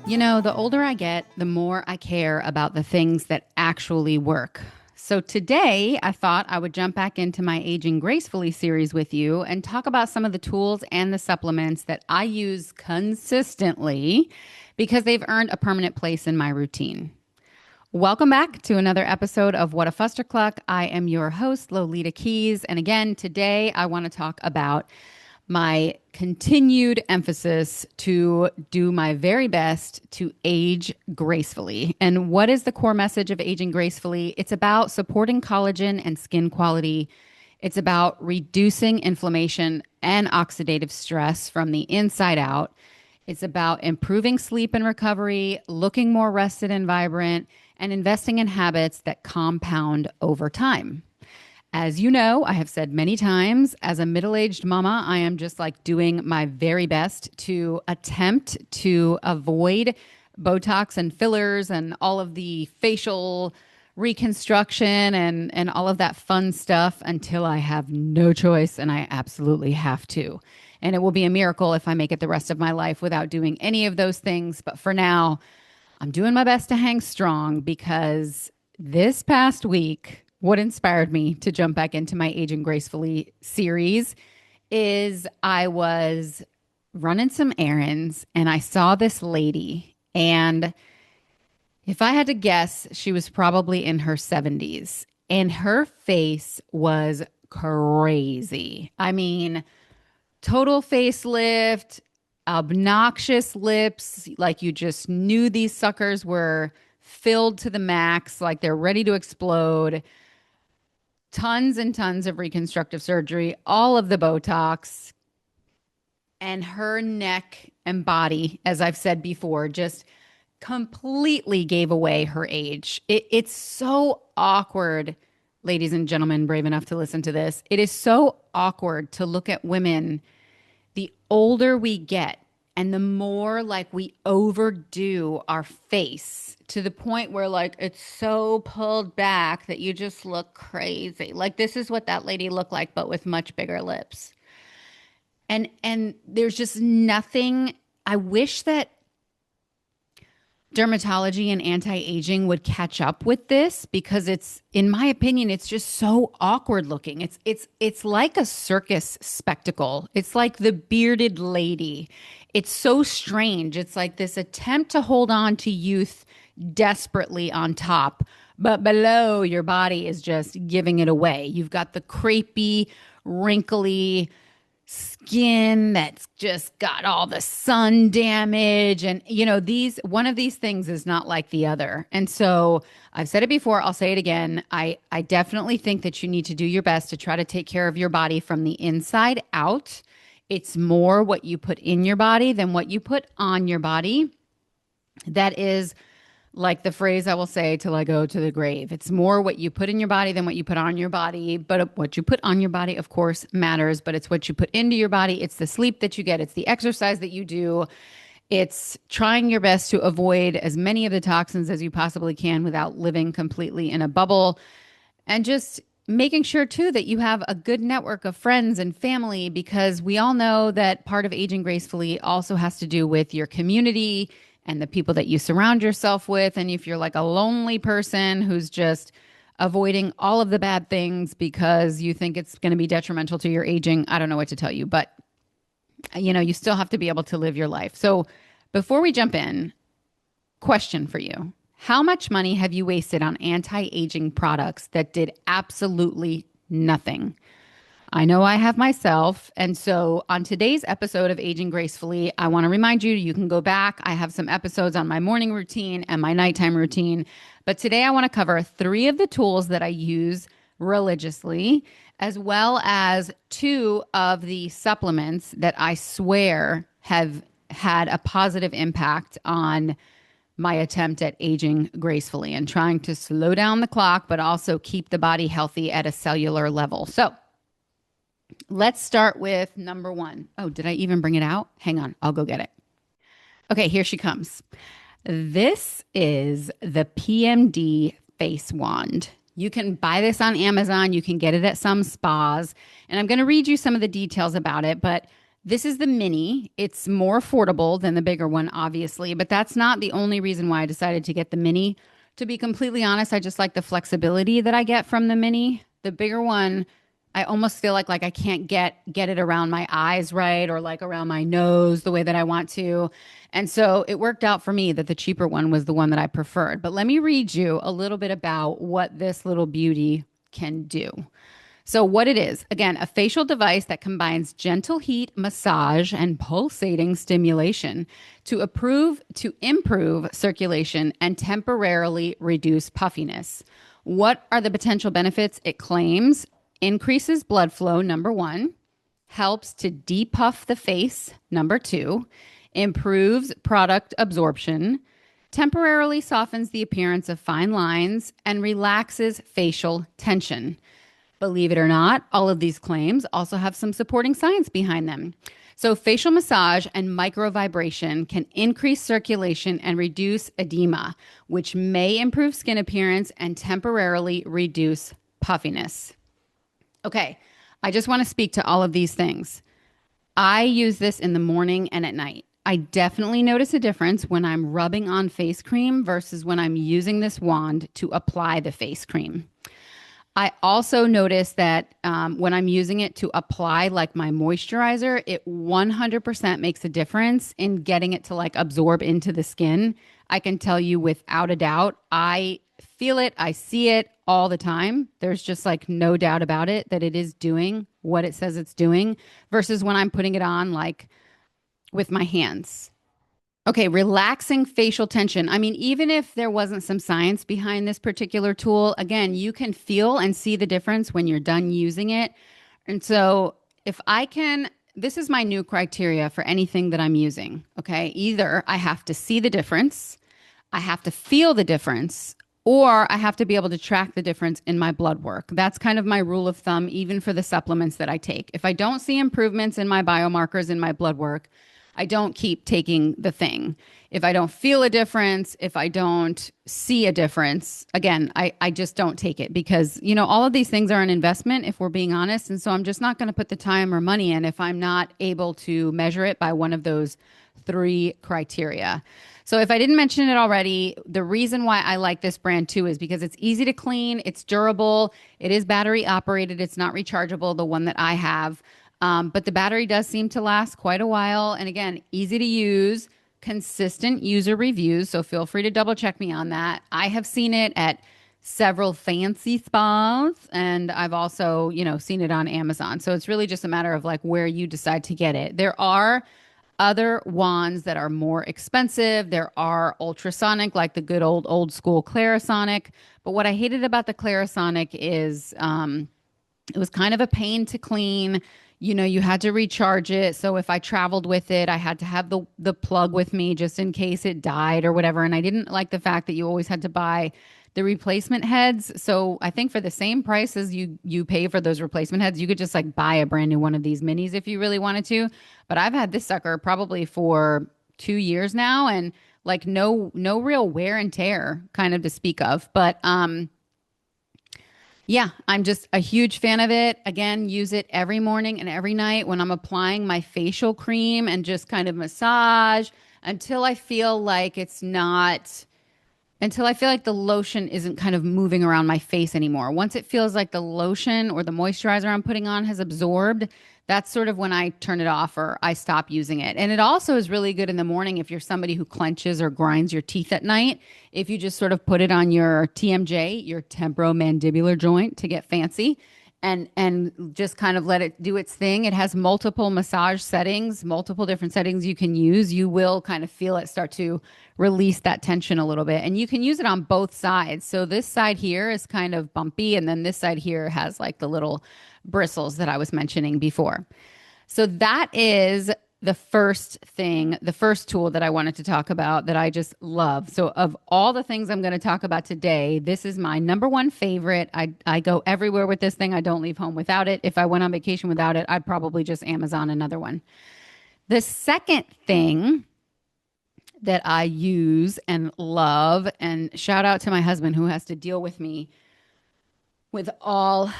You know, the older I get, the more I care about the things that actually work. So today, I thought I would jump back into my Aging Gracefully series with you and talk about some of the tools and the supplements that I use consistently because they've earned a permanent place in my routine. Welcome back to another episode of What a Fustercluck. I am your host, Lolita Keys. And again, today I want to talk about my continued emphasis to do my very best to age gracefully. And what is the core message of aging gracefully? It's about supporting collagen and skin quality. It's about reducing inflammation and oxidative stress from the inside out. It's about improving sleep and recovery, looking more rested and vibrant, and investing in habits that compound over time. As you know, I have said many times, as a middle aged mama, I am just like doing my very best to attempt to avoid Botox and fillers and all of the facial reconstruction and all of that fun stuff until I have no choice and I absolutely have to. And it will be a miracle if I make it the rest of my life without doing any of those things. But for now, I'm doing my best to hang strong because this past week, what inspired me to jump back into my Aging Gracefully series is I was running some errands and I saw this lady. And if I had to guess, she was probably in her 70s. And her face was crazy. I mean, total facelift, obnoxious lips, like you just knew these suckers were filled to the max, like they're ready to explode. Tons and tons of reconstructive surgery, all of the Botox, and her neck and body, as I've said before, just completely gave away her age. It's so awkward, ladies and gentlemen, brave enough to listen to this. It is so awkward to look at women the older we get and the more like we overdo our face to the point where like it's so pulled back that you just look crazy. Like this is what that lady looked like, but with much bigger lips. And there's just nothing. I wish that dermatology and anti-aging would catch up with this because it's, in my opinion, it's just so awkward looking. It's like a circus spectacle. It's like the bearded lady. It's so strange. It's like this attempt to hold on to youth desperately on top, but below your body is just giving it away. You've got the crepey, wrinkly skin that's just got all the sun damage, and you know, these one of these things is not like the other. And so I've said it before, I'll say it again. I definitely think that you need to do your best to try to take care of your body from the inside out. It's more what you put in your body than what you put on your body. That is like the phrase I will say till I go to the grave. It's more what you put in your body than what you put on your body. But what you put on your body, of course, matters. But it's what you put into your body. It's the sleep that you get. It's the exercise that you do. It's trying your best to avoid as many of the toxins as you possibly can without living completely in a bubble. And just making sure, too, that you have a good network of friends and family, because we all know that part of aging gracefully also has to do with your community and the people that you surround yourself with. And if you're like a lonely person who's just avoiding all of the bad things because you think it's going to be detrimental to your aging, I don't know what to tell you, but you know, you still have to be able to live your life. So before we jump in, question for you. How much money have you wasted on anti-aging products that did absolutely nothing? I know I have myself. And so on today's episode of Aging Gracefully, I want to remind you, you can go back. I have some episodes on my morning routine and my nighttime routine. But today I want to cover 3 of the tools that I use religiously, as well as 2 of the supplements that I swear have had a positive impact on my attempt at aging gracefully and trying to slow down the clock, but also keep the body healthy at a cellular level. So let's start with number 1. Oh, did I even bring it out? Hang on, I'll go get it. Okay, here she comes. This is the PMD face wand. You can buy this on Amazon. You can get it at some spas. And I'm going to read you some of the details about it, but This is the mini. It's more affordable than the bigger one, obviously, but that's not the only reason why I decided to get the mini. To be completely honest, I just like the flexibility that I get from the mini. The bigger one, I almost feel like I can't get it around my eyes right or like around my nose the way that I want to. And so it worked out for me that the cheaper one was the one that I preferred. But let me read you a little bit about what this little beauty can do. So, what it is, again, a facial device that combines gentle heat, massage, and pulsating stimulation to improve circulation and temporarily reduce puffiness. What are the potential benefits? It claims increases blood flow, number one, helps to depuff the face, number two, improves product absorption, temporarily softens the appearance of fine lines, and relaxes facial tension. Believe it or not, all of these claims also have some supporting science behind them. So, facial massage and microvibration can increase circulation and reduce edema, which may improve skin appearance and temporarily reduce puffiness. Okay, I just want to speak to all of these things. I use this in the morning and at night. I definitely notice a difference when I'm rubbing on face cream versus when I'm using this wand to apply the face cream. I also notice that when I'm using it to apply like my moisturizer, it 100% makes a difference in getting it to like absorb into the skin. I can tell you without a doubt, I feel it, I see it all the time. There's just like no doubt about it that it is doing what it says it's doing versus when I'm putting it on like with my hands. Okay, relaxing facial tension. I mean, even if there wasn't some science behind this particular tool, again, you can feel and see the difference when you're done using it. And so, if I can, this is my new criteria for anything that I'm using. Okay, either I have to see the difference, I have to feel the difference, or I have to be able to track the difference in my blood work. That's kind of my rule of thumb, even for the supplements that I take. If I don't see improvements in my biomarkers in my blood work, I don't keep taking the thing. If I don't feel a difference, if I don't see a difference, again, I just don't take it because, all of these things are an investment if we're being honest. And so I'm just not going to put the time or money in if I'm not able to measure it by one of those three criteria. So if I didn't mention it already, the reason why I like this brand too is because it's easy to clean, it's durable, it is battery operated, it's not rechargeable, the one that I have. But the battery does seem to last quite a while. And again, easy to use, consistent user reviews. So feel free to double check me on that. I have seen it at several fancy spas and I've also, seen it on Amazon. So it's really just a matter of like where you decide to get it. There are other wands that are more expensive. There are ultrasonic, like the good old school Clarisonic. But what I hated about the Clarisonic is it was kind of a pain to clean. You had to recharge it. So if I traveled with it, I had to have the plug with me just in case it died or whatever. And I didn't like the fact that you always had to buy the replacement heads. So I think for the same price as you pay for those replacement heads, you could just like buy a brand new one of these minis if you really wanted to. But I've had this sucker probably for 2 years now and like no real wear and tear kind of to speak of. But yeah, I'm just a huge fan of it. Again, use it every morning and every night when I'm applying my facial cream and just kind of massage until I feel like it's not, until I feel like the lotion isn't kind of moving around my face anymore. Once it feels like the lotion or the moisturizer I'm putting on has absorbed, that's sort of when I turn it off or I stop using it. And it also is really good in the morning if you're somebody who clenches or grinds your teeth at night. If you just sort of put it on your TMJ, your temporomandibular joint to get fancy, and just kind of let it do its thing. It has multiple massage settings, multiple different settings you can use. You will kind of feel it start to release that tension a little bit. And you can use it on both sides. So this side here is kind of bumpy, and then this side here has like the little bristles that I was mentioning before. So that is the first thing, the first tool that I wanted to talk about that I just love. So of all the things I'm going to talk about today, this is my number one favorite. I go everywhere with this thing. I don't leave home without it. If I went on vacation without it, I'd probably just Amazon another one. The second thing that I use and love, and shout out to my husband who has to deal with me with all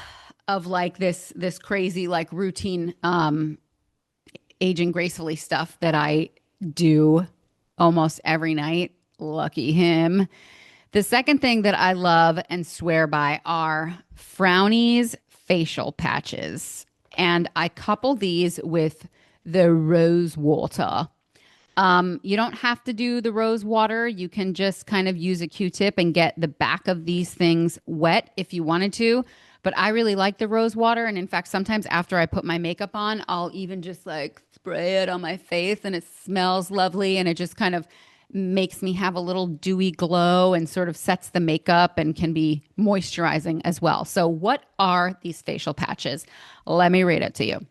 of like this crazy like routine aging gracefully stuff that I do almost every night. Lucky him. The second thing that I love and swear by are Frownies facial patches. And I couple these with the rose water. You don't have to do the rose water. You can just kind of use a Q-tip and get the back of these things wet if you wanted to. But I really like the rose water. And in fact, sometimes after I put my makeup on, I'll even just like spray it on my face and it smells lovely. And it just kind of makes me have a little dewy glow and sort of sets the makeup and can be moisturizing as well. So, what are these facial patches? Let me read it to you.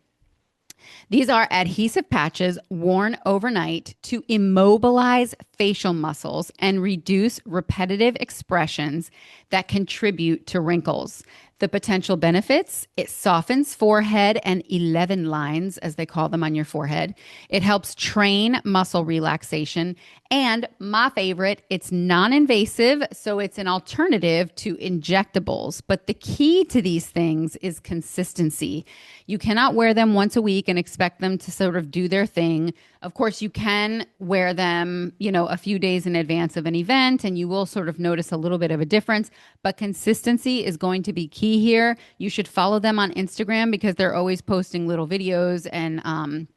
These are adhesive patches worn overnight to immobilize facial muscles and reduce repetitive expressions that contribute to wrinkles. The potential benefits: it softens forehead and 11 lines, as they call them on your forehead. It helps train muscle relaxation. And my favorite, it's non invasive, so it's an alternative to injectables. But the key to these things is consistency. You cannot wear them once a week and expect them to sort of do their thing. Of course, you can wear them, a few days in advance of an event, and you will sort of notice a little bit of a difference. But consistency is going to be key here. You should follow them on Instagram because they're always posting little videos and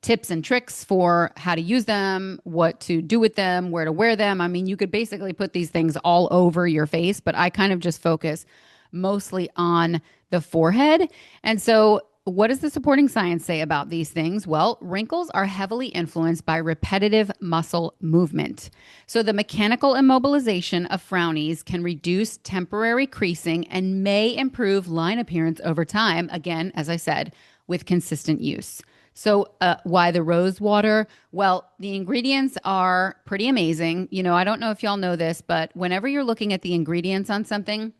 tips and tricks for how to use them, what to do with them, where to wear them. I mean, you could basically put these things all over your face, but I kind of just focus mostly on the forehead. And so, what does the supporting science say about these things? Well, wrinkles are heavily influenced by repetitive muscle movement. So the mechanical immobilization of frownies can reduce temporary creasing and may improve line appearance over time. Again, as I said, with consistent use. So why the rose water? Well, the ingredients are pretty amazing. I don't know if y'all know this, but whenever you're looking at the ingredients on something,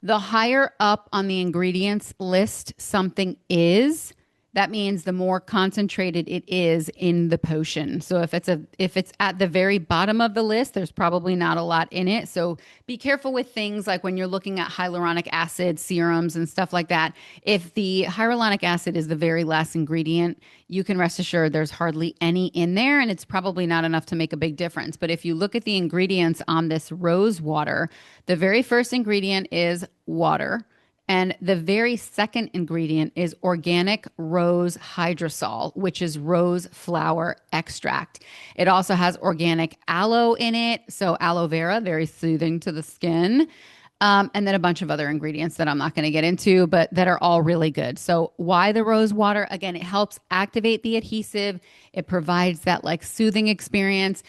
the higher up on the ingredients list something is, that means the more concentrated it is in the potion. So if it's at the very bottom of the list, there's probably not a lot in it. So be careful with things like when you're looking at hyaluronic acid serums and stuff like that. If the hyaluronic acid is the very last ingredient, you can rest assured there's hardly any in there, and it's probably not enough to make a big difference. But if you look at the ingredients on this rose water, the very first ingredient is water. And the very second ingredient is organic rose hydrosol, which is rose flower extract. It also has organic aloe in it. So aloe vera, very soothing to the skin. And then a bunch of other ingredients that I'm not going to get into, but that are all really good. So why the rose water? Again, it helps activate the adhesive. It provides that like soothing experience.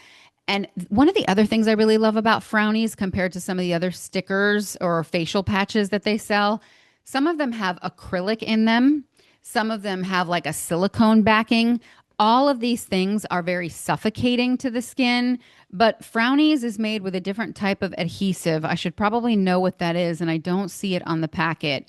And one of the other things I really love about Frownies compared to some of the other stickers or facial patches that they sell, some of them have acrylic in them. Some of them have like a silicone backing. All of these things are very suffocating to the skin, but Frownies is made with a different type of adhesive. I should probably know what that is, and I don't see it on the packet.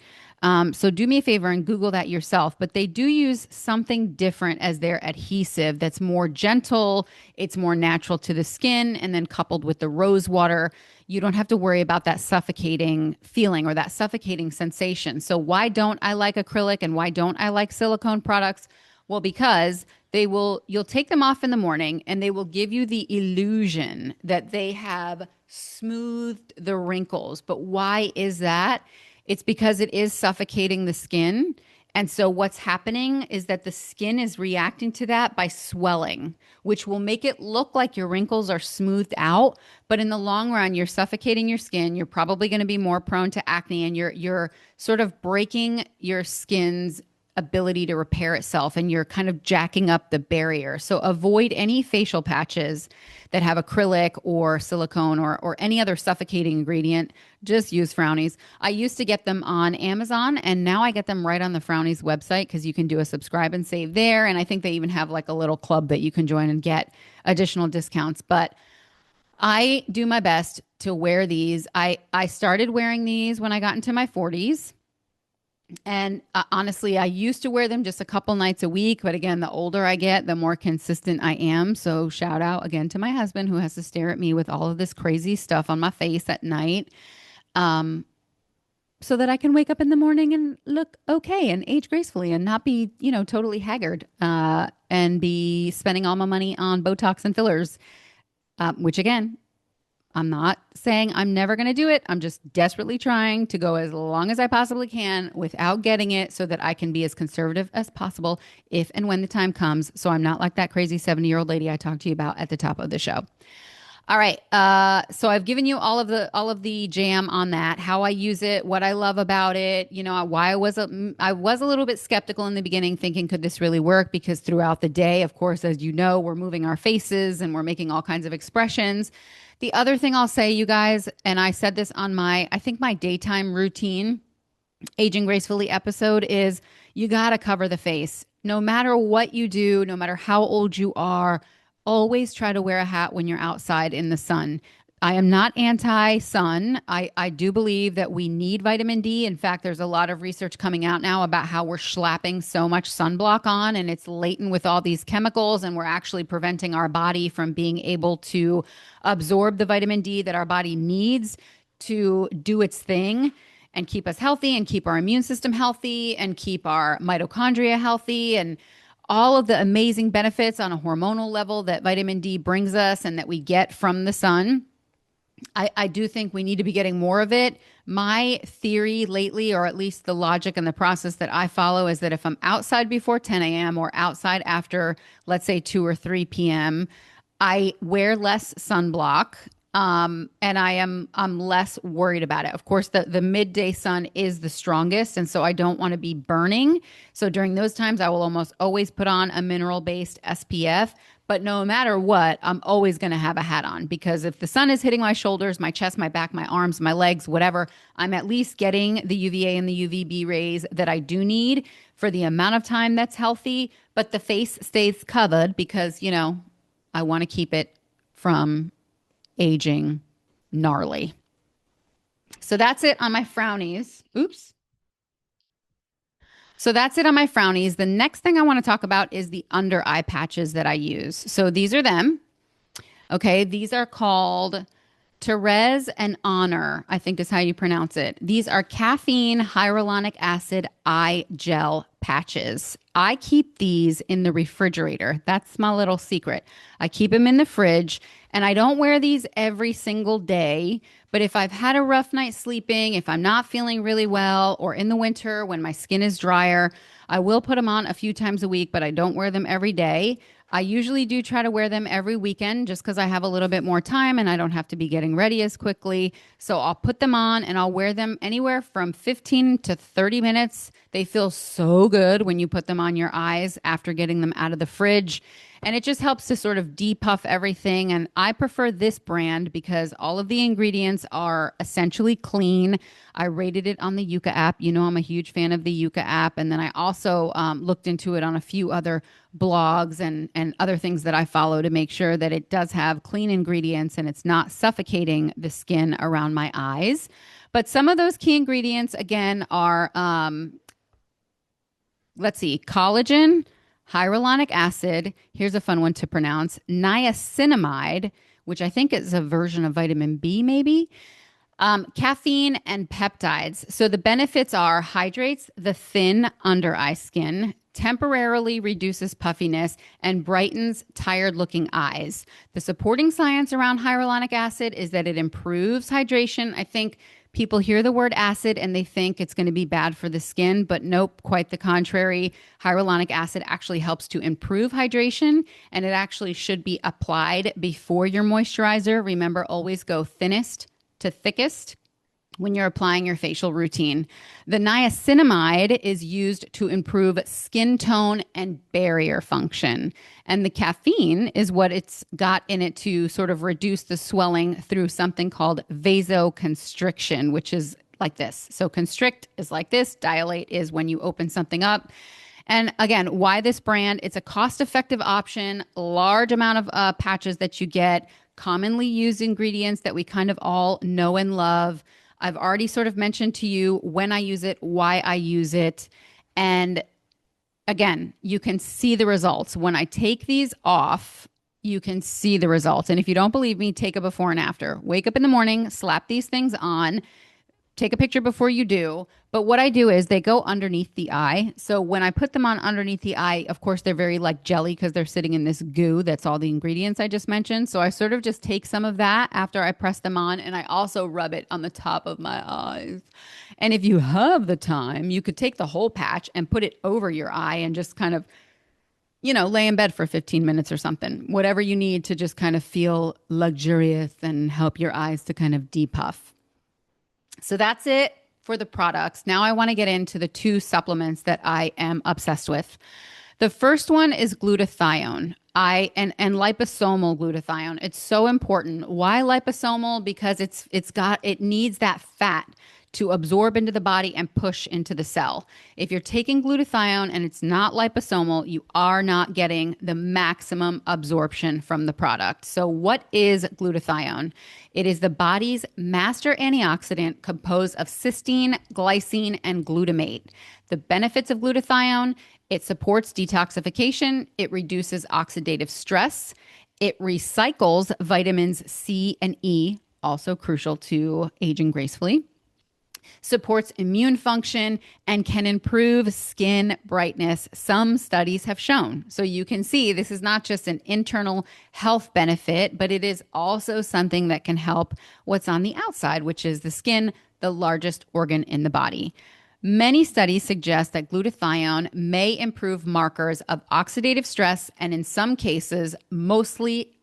So do me a favor and Google that yourself. But they do use something different as their adhesive that's more gentle. It's more natural to the skin. And then coupled with the rose water, you don't have to worry about that suffocating feeling or that suffocating sensation. So why don't I like acrylic and why don't I like silicone products? Well, because you'll take them off in the morning and they will give you the illusion that they have smoothed the wrinkles. But why is that? It's because it is suffocating the skin. And so what's happening is that the skin is reacting to that by swelling, which will make it look like your wrinkles are smoothed out. But in the long run, you're suffocating your skin. You're probably going to be more prone to acne, and you're sort of breaking your skin's ability to repair itself, and you're kind of jacking up the barrier. So avoid any facial patches that have acrylic or silicone or any other suffocating ingredient. Just use Frownies. I used to get them on Amazon, and now I get them right on the Frownies website because you can do a subscribe and save there. And I think they even have like a little club that you can join and get additional discounts. But I do my best to wear these. I started wearing these when I got into my 40s. And honestly, I used to wear them just a couple nights a week. But again, the older I get, the more consistent I am. So shout out again to my husband who has to stare at me with all of this crazy stuff on my face at night. so that I can wake up in the morning and look okay and age gracefully and not be, totally haggard and be spending all my money on Botox and fillers, which again, I'm not saying I'm never going to do it. I'm just desperately trying to go as long as I possibly can without getting it so that I can be as conservative as possible if and when the time comes. So I'm not like that crazy 70-year-old lady I talked to you about at the top of the show. All right. So I've given you all of the jam on that, how I use it, what I love about it, why I was a little bit skeptical in the beginning, thinking, could this really work? Because throughout the day, of course, as you know, we're moving our faces and we're making all kinds of expressions. The other thing I'll say, you guys, and I said this on I think my daytime routine Aging Gracefully episode is you got to cover the face. No matter what you do, no matter how old you are, always try to wear a hat when you're outside in the sun. I am not anti sun. I do believe that we need vitamin D. In fact, there's a lot of research coming out now about how we're slapping so much sunblock on and it's latent with all these chemicals, and we're actually preventing our body from being able to absorb the vitamin D that our body needs to do its thing and keep us healthy and keep our immune system healthy and keep our mitochondria healthy and all of the amazing benefits on a hormonal level that vitamin D brings us and that we get from the sun. I do think we need to be getting more of it. My theory lately, or at least the logic and the process that I follow, is that if I'm outside before 10 a.m. or outside after, let's say, 2 or 3 p.m., I wear less sunblock, and I'm less worried about it. Of course, the midday sun is the strongest, and so I don't want to be burning. So during those times, I will almost always put on a mineral-based SPF. But no matter what, I'm always going to have a hat on, because if the sun is hitting my shoulders, my chest, my back, my arms, my legs, whatever, I'm at least getting the UVA and the UVB rays that I do need for the amount of time that's healthy. But the face stays covered because, I want to keep it from aging gnarly. So that's it on my frownies. Oops. So that's it on my frownies. The next thing I want to talk about is the under eye patches that I use. So these are them. Okay. These are called Therese and Honor, I think is how you pronounce it. These are caffeine hyaluronic acid eye gel patches. I keep these in the refrigerator. That's my little secret. I keep them in the fridge, and I don't wear these every single day. But if I've had a rough night sleeping, if I'm not feeling really well, or in the winter when my skin is drier, I will put them on a few times a week, but I don't wear them every day. I usually do try to wear them every weekend just because I have a little bit more time and I don't have to be getting ready as quickly. So I'll put them on and I'll wear them anywhere from 15 to 30 minutes. They feel so good when you put them on your eyes after getting them out of the fridge. And it just helps to sort of depuff everything. And I prefer this brand because all of the ingredients are essentially clean. I rated it on the Yuka app. I'm a huge fan of the Yuka app. And then I also looked into it on a few other blogs and other things that I follow to make sure that it does have clean ingredients and it's not suffocating the skin around my eyes. But some of those key ingredients, again, are, let's see, collagen, hyaluronic acid. Here's a fun one to pronounce: niacinamide, which I think is a version of vitamin B, maybe. Caffeine and peptides. So the benefits are hydrates the thin under eye skin, temporarily reduces puffiness, and brightens tired looking eyes. The supporting science around hyaluronic acid is that it improves hydration. I think people hear the word acid and they think it's going to be bad for the skin, but nope, quite the contrary. Hyaluronic acid actually helps to improve hydration, and it actually should be applied before your moisturizer. Remember, always go thinnest to thickest when you're applying your facial routine. The niacinamide is used to improve skin tone and barrier function. And the caffeine is what it's got in it to sort of reduce the swelling through something called vasoconstriction, which is like this. So constrict is like this. Dilate is when you open something up. And again, why this brand? It's a cost-effective option, large amount of patches that you get, commonly used ingredients that we kind of all know and love. I've already sort of mentioned to you when I use it, why I use it. And again, you can see the results. When I take these off, you can see the results. And if you don't believe me, take a before and after. Wake up in the morning, slap these things on, take a picture before you do. But what I do is they go underneath the eye. So when I put them on underneath the eye, of course, they're very like jelly because they're sitting in this goo. That's all the ingredients I just mentioned. So I sort of just take some of that after I press them on, and I also rub it on the top of my eyes. And if you have the time, you could take the whole patch and put it over your eye and just kind of, lay in bed for 15 minutes or something, whatever you need to just kind of feel luxurious and help your eyes to kind of depuff. So that's it for the products. Now I want to get into the two supplements that I am obsessed with. The first one is glutathione. And liposomal glutathione. It's so important. Why liposomal? Because it needs that fat to absorb into the body and push into the cell. If you're taking glutathione and it's not liposomal, you are not getting the maximum absorption from the product. So what is glutathione? It is the body's master antioxidant composed of cysteine, glycine, and glutamate. The benefits of glutathione: it supports detoxification, it reduces oxidative stress, it recycles vitamins C and E, also crucial to aging gracefully, supports immune function, and can improve skin brightness, some studies have shown. So you can see this is not just an internal health benefit, but it is also something that can help what's on the outside, which is the skin, the largest organ in the body. Many studies suggest that glutathione may improve markers of oxidative stress and in some cases modestly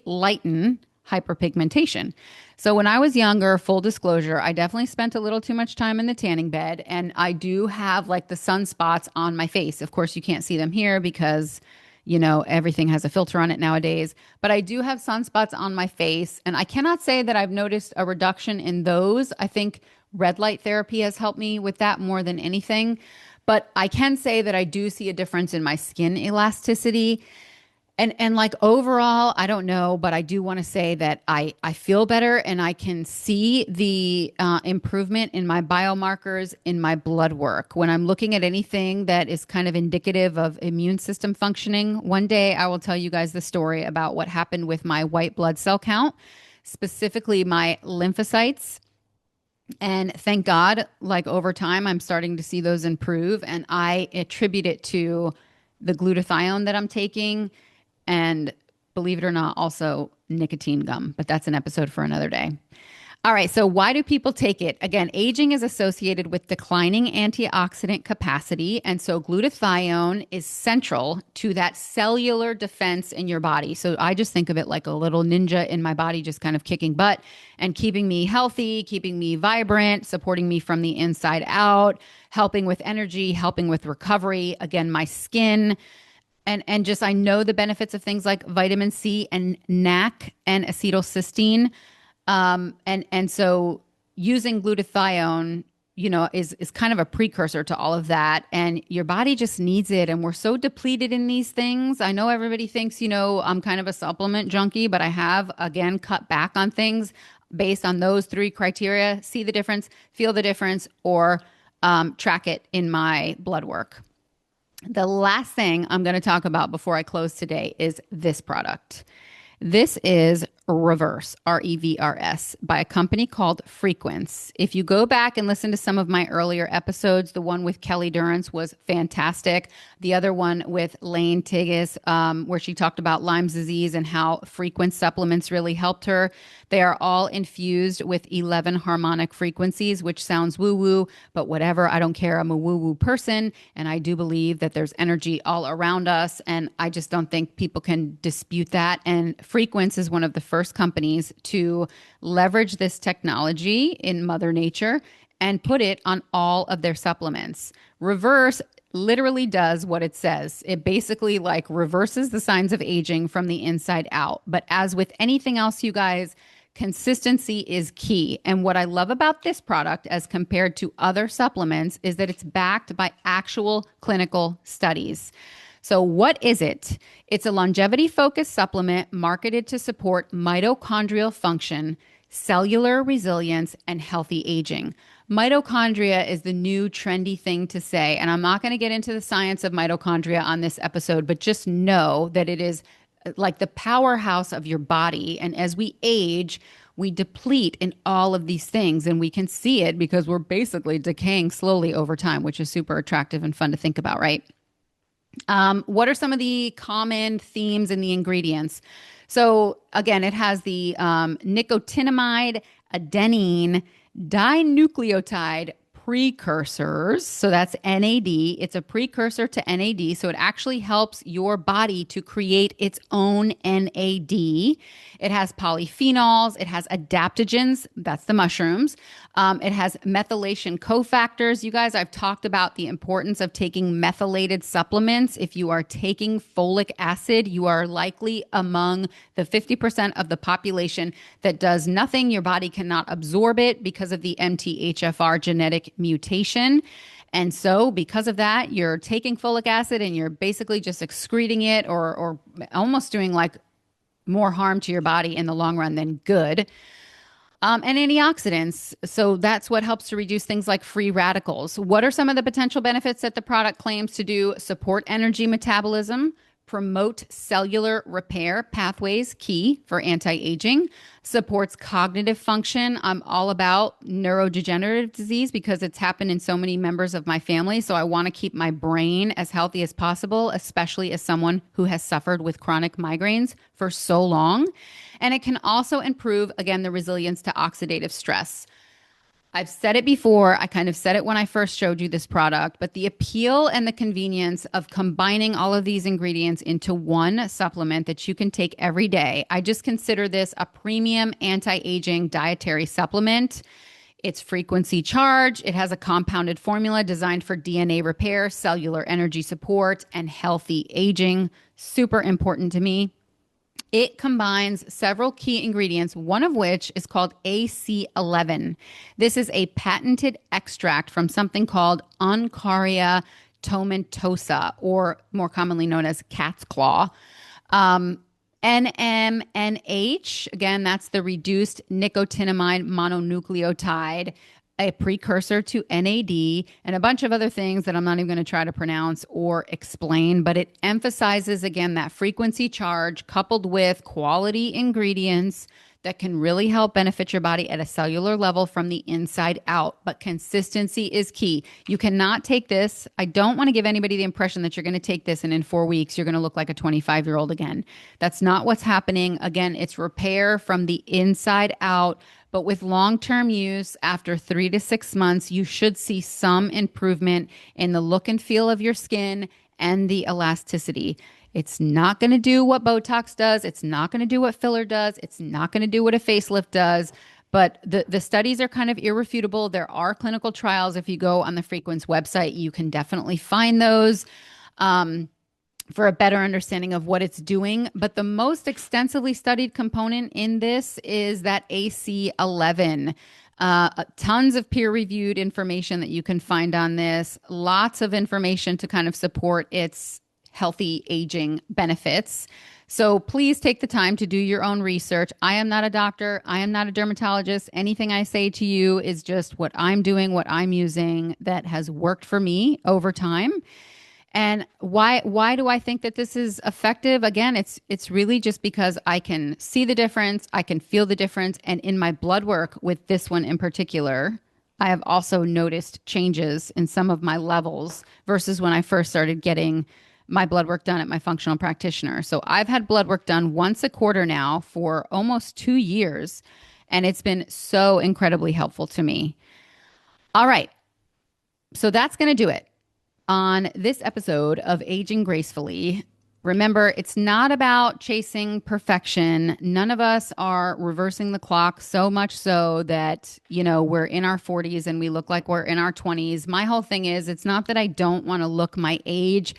lighten hyperpigmentation. So when I was younger, full disclosure, I definitely spent a little too much time in the tanning bed, and I do have like the sunspots on my face. Of course, you can't see them here because everything has a filter on it nowadays, but I do have sunspots on my face, and I cannot say that I've noticed a reduction in those. I think red light therapy has helped me with that more than anything, but I can say that I do see a difference in my skin elasticity. And like overall, I don't know, but I do want to say that I feel better and I can see the improvement in my biomarkers in my blood work. When I'm looking at anything that is kind of indicative of immune system functioning, one day I will tell you guys the story about what happened with my white blood cell count, specifically my lymphocytes. And thank God, like over time, I'm starting to see those improve. And I attribute it to the glutathione that I'm taking. And believe it or not, also nicotine gum, but that's an episode for another day. All right, so why do people take it? Again, aging is associated with declining antioxidant capacity, and so glutathione is central to that cellular defense in your body. So I just think of it like a little ninja in my body, just kind of kicking butt and keeping me healthy, keeping me vibrant, supporting me from the inside out, helping with energy, helping with recovery, again, my skin. And just I know the benefits of things like vitamin C and NAC and acetylcysteine. And so using glutathione, is kind of a precursor to all of that. And your body just needs it. And we're so depleted in these things. I know everybody thinks, I'm kind of a supplement junkie, but I have, again, cut back on things based on those three criteria: see the difference, feel the difference, or track it in my blood work. The last thing I'm going to talk about before I close today is this product. This is Reverse, Revrs, by a company called Frequence. If you go back and listen to some of my earlier episodes, the one with Kelly Durrance was fantastic. The other one with Lane Tigas, where she talked about Lyme's disease and how Frequence supplements really helped her. They are all infused with 11 harmonic frequencies, which sounds woo-woo, but whatever, I don't care. I'm a woo-woo person, and I do believe that there's energy all around us, and I just don't think people can dispute that. And Frequence is one of the first companies to leverage this technology in Mother Nature and put it on all of their supplements. Reverse literally does what it says. It basically like reverses the signs of aging from the inside out. But as with anything else, you guys, consistency is key. And what I love about this product as compared to other supplements is that it's backed by actual clinical studies. So what is it? It's a longevity-focused supplement marketed to support mitochondrial function, cellular resilience, and healthy aging. Mitochondria is the new trendy thing to say, and I'm not going to get into the science of mitochondria on this episode, but just know that it is like the powerhouse of your body. And as we age, we deplete in all of these things. And we can see it because we're basically decaying slowly over time, which is super attractive and fun to think about, right? What are some of the common themes in the ingredients? So, again, it has the nicotinamide adenine dinucleotide precursors. So that's NAD. It's a precursor to NAD. So it actually helps your body to create its own NAD. It has polyphenols. It has adaptogens. That's the mushrooms. It has methylation cofactors. You guys, I've talked about the importance of taking methylated supplements. If you are taking folic acid, you are likely among the 50% of the population that does nothing. Your body cannot absorb it because of the MTHFR genetic mutation. And so, because of that, you're taking folic acid and you're basically just excreting it or almost doing like more harm to your body in the long run than good. And antioxidants. So that's what helps to reduce things like free radicals. What are some of the potential benefits that the product claims to do? Support energy metabolism, promote cellular repair pathways, key for anti-aging, supports cognitive function. I'm all about neurodegenerative disease because it's happened in so many members of my family. So I want to keep my brain as healthy as possible, especially as someone who has suffered with chronic migraines for so long. And it can also improve, again, the resilience to oxidative stress. I've said it before. I kind of said it when I first showed you this product, but the appeal and the convenience of combining all of these ingredients into one supplement that you can take every day. I just consider this a premium anti-aging dietary supplement. It's frequency charged. It has a compounded formula designed for DNA repair, cellular energy support, and healthy aging. Super important to me. It combines several key ingredients, one of which is called AC11. This is a patented extract from something called Oncaria tomentosa, or more commonly known as cat's claw. NMNH, again, that's the reduced nicotinamide mononucleotide, a precursor to NAD, and a bunch of other things that I'm not even going to try to pronounce or explain, but it emphasizes, again, that frequency charge coupled with quality ingredients that can really help benefit your body at a cellular level from the inside out. But consistency is key. You cannot take this. I don't want to give anybody the impression that you're going to take this and in 4 weeks, you're going to look like a 25-year-old again. That's not what's happening. Again, it's repair from the inside out. But with long-term use, after 3 to 6 months, you should see some improvement in the look and feel of your skin and the elasticity. It's not going to do what Botox does. It's not going to do what filler does. It's not going to do what a facelift does. But the studies are kind of irrefutable. There are clinical trials. If you go on the Frequence website, you can definitely find those. For a better understanding of what it's doing. But the most extensively studied component in this is that AC11. Tons of peer-reviewed information that you can find on this. Lots of information to kind of support its healthy aging benefits. So please take the time to do your own research. I am not a doctor. I am not a dermatologist. Anything I say to you is just what I'm doing, what I'm using that has worked for me over time. And why do I think that this is effective? Again, it's really just because I can see the difference, I can feel the difference, and in my blood work with this one in particular, I have also noticed changes in some of my levels versus when I first started getting my blood work done at my functional practitioner. So I've had blood work done once a quarter now for almost 2 years, and it's been so incredibly helpful to me. All right, so that's going to do it on this episode of Aging Gracefully. Remember, it's not about chasing perfection. None of us are reversing the clock so much so that, we're in our 40s and we look like we're in our 20s. My whole thing is, it's not that I don't want to look my age.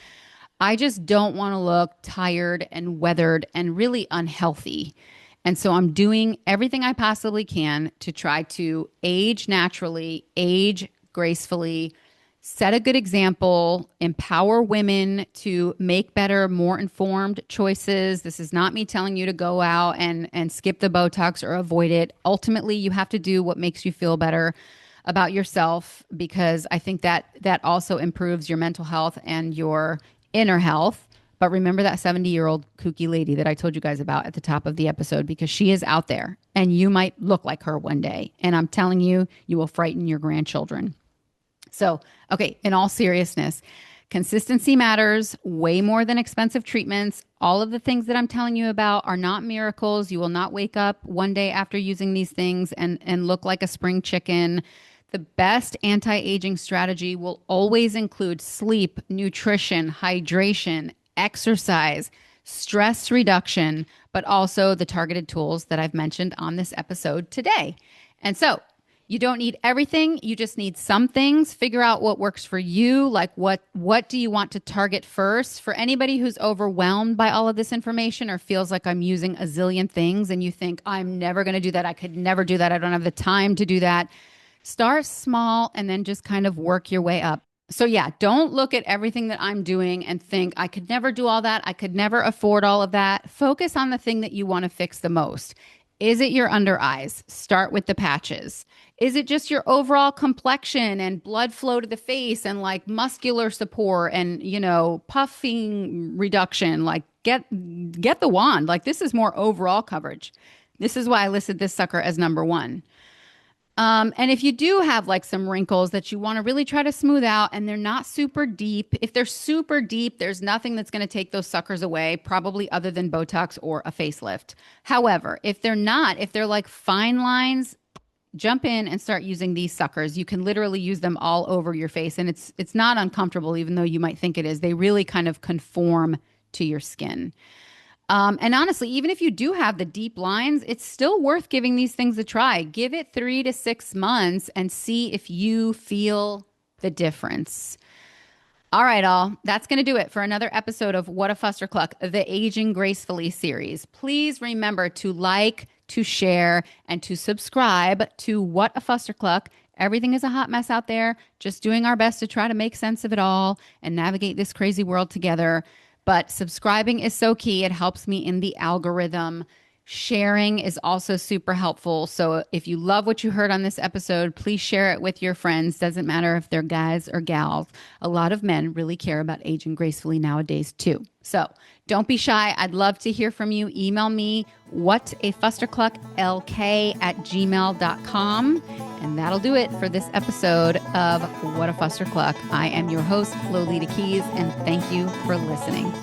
I just don't want to look tired and weathered and really unhealthy. And so I'm doing everything I possibly can to try to age naturally, age gracefully, set a good example, empower women to make better, more informed choices. This is not me telling you to go out and skip the Botox or avoid it. Ultimately, you have to do what makes you feel better about yourself, because I think that also improves your mental health and your inner health. But remember that 70-year-old kooky lady that I told you guys about at the top of the episode, because she is out there and you might look like her one day. And I'm telling you, you will frighten your grandchildren. So, okay, in all seriousness, consistency matters way more than expensive treatments. All of the things that I'm telling you about are not miracles. You will not wake up one day after using these things and look like a spring chicken. The best anti-aging strategy will always include sleep, nutrition, hydration, exercise, stress reduction, but also the targeted tools that I've mentioned on this episode today. And so, you don't need everything. You just need some things. Figure out what works for you. Like what do you want to target first? For anybody who's overwhelmed by all of this information or feels like I'm using a zillion things and you think, I'm never going to do that. I could never do that. I don't have the time to do that. Start small and then just kind of work your way up. So yeah, don't look at everything that I'm doing and think I could never do all that. I could never afford all of that. Focus on the thing that you want to fix the most. Is it your under eyes? Start with the patches. Is it just your overall complexion and blood flow to the face and like muscular support and, puffing reduction? Like get the wand. Like this is more overall coverage. This is why I listed this sucker as number one. And if you do have like some wrinkles that you want to really try to smooth out and they're not super deep, if they're super deep, there's nothing that's going to take those suckers away, probably other than Botox or a facelift. However, if they're not, if they're like fine lines, jump in and start using these suckers. You can literally use them all over your face and it's not uncomfortable, even though you might think it is. They really kind of conform to your skin. And honestly, even if you do have the deep lines, it's still worth giving these things a try. Give it 3 to 6 months and see if you feel the difference. All right, all. That's going to do it for another episode of What a Fustercluck, the Aging Gracefully series. Please remember to like, to share, and to subscribe to What a Fustercluck. Everything is a hot mess out there. Just doing our best to try to make sense of it all and navigate this crazy world together. But subscribing is so key. It helps me in the algorithm. Sharing is also super helpful. So if you love what you heard on this episode, please share it with your friends. Doesn't matter if they're guys or gals. A lot of men really care about aging gracefully nowadays too. So don't be shy. I'd love to hear from you. Email me whatafusterclucklk@gmail.com. And that'll do it for this episode of What a Fustercluck. I am your host, Lolita Keys, and thank you for listening.